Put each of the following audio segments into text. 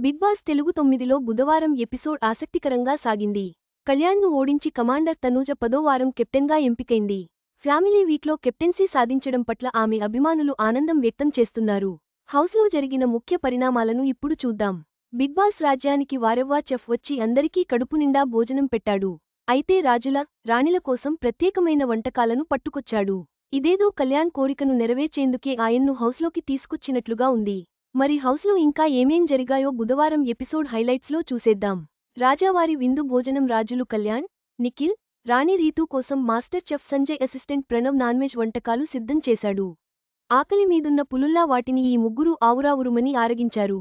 Big boss Telugu 9లో బుధవారం episode ఆసక్తికరంగా సాగింది. కళ్యాణ్ను ఓడించి కమాండర్ తనూజ 10వ వారం కెప్టెన్గా ఎంపికైంది. ఫ్యామిలీ వీక్లో కెప్టెన్సీ సాధించడం పట్ల ఆమె అభిమానులు ఆనందం వ్యక్తం చేస్తున్నారు. హౌస్లో జరిగిన ముఖ్య పరిణామాలను ఇప్పుడు చూద్దాం. బిగ్ బాస్ రాజ్యానికి వారెవ్వా చెఫ్ వచ్చి అందరికీ కడుపు నిండా భోజనం పెట్టాడు. అయితే రాజుల, రాణిల కోసం ప్రత్యేకమైన వంటకాలను పట్టుకొచ్చాడు. ఇదేదో కళ్యాణ్ కోరికను నెరవేర్చేందుకే ఆయన్ను హౌస్లోకి తీసుకొచ్చినట్లుగా ఉంది. మరి హౌస్లో ఇంకా ఏమేం జరిగాయో బుధవారం ఎపిసోడ్ హైలైట్స్లో చూసేద్దాం. రాజావారి విందు భోజనం రాజులు కళ్యాణ్, నిఖిల్, రాణి రీతూ కోసం master chef Sanjay assistant Pranav non veg వంటకాలు సిద్ధం చేశాడు. ఆకలి మీదున్న పులుల్లా వాటిని ఈ ముగ్గురు ఆవురావురుమని ఆరగించారు.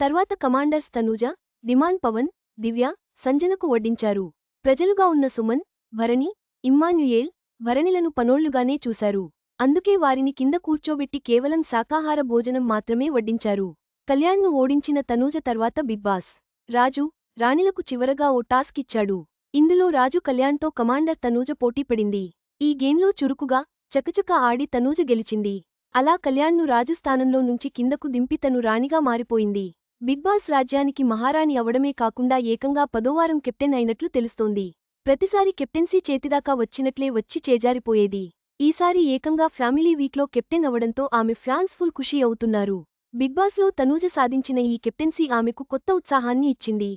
తర్వాత కమాండర్స్ తనూజ, డిమాండ్ పవన్, దివ్య, సంజనకు వడ్డించారు. ప్రజలుగా ఉన్న సుమన్, భరణి, ఇమ్మాన్యుయేల్, భరణిలను పనోళ్లుగానే చూశారు. అందుకే వారిని కింద కూర్చోబెట్టి కేవలం శాకాహార భోజనం మాత్రమే వడ్డించారు. కళ్యాణ్ను ఓడించిన తనూజ తర్వాత బిగ్ బాస్ రాజు, రాణిలకు చివరగా ఓ టాస్క్ ఇచ్చాడు. ఇందులో రాజు కళ్యాణ్తో కమాండర్ తనూజ పోటీపడింది. ఈ గేమ్లో చురుకుగా, చకచక ఆడి తనూజ గెలిచింది. అలా కళ్యాణ్ను రాజు స్థానంలో నుంచి కిందకు దింపి తను రాణిగా మారిపోయింది. బిగ్ బాస్ రాజ్యానికి మహారాణి అవడమే కాకుండా ఏకంగా 10వ వారం కెప్టెన్ అయినట్లు తెలుస్తోంది. ప్రతిసారి కెప్టెన్సీ చేతిదాకా వచ్చినట్లే వచ్చి చేజారిపోయేది. ఈసారి ఏకంగా ఫ్యామిలీ వీక్లో కెప్టెన్ అవడంతో ఆమె ఫ్యాన్స్ ఫుల్ ఖుషీ అవుతున్నారు. బిగ్ బాస్లో తనూజ సాధించిన ఈ కెప్టెన్సీ ఆమెకు కొత్త ఉత్సాహాన్ని ఇచ్చింది.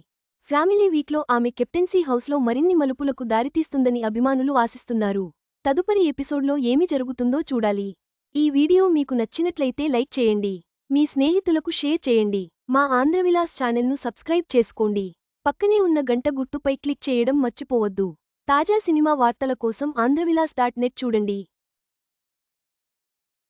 ఫ్యామిలీ వీక్లో ఆమె కెప్టెన్సీ హౌస్లో మరిన్ని మలుపులకు దారితీస్తుందని అభిమానులు ఆశిస్తున్నారు. తదుపరి ఎపిసోడ్లో ఏమి జరుగుతుందో చూడాలి. ఈ వీడియో మీకు నచ్చినట్లయితే లైక్ చేయండి. మీ స్నేహితులకు షేర్ చేయండి. మా ఆంధ్రవిలాస్ ఛానల్ను సబ్స్క్రైబ్ చేసుకోండి. పక్కనే ఉన్న గంట గుర్తుపై క్లిక్ చేయడం మర్చిపోవద్దు. తాజా సినిమా వార్తల కోసం ఆంధ్రవిలాస్.net చూడండి.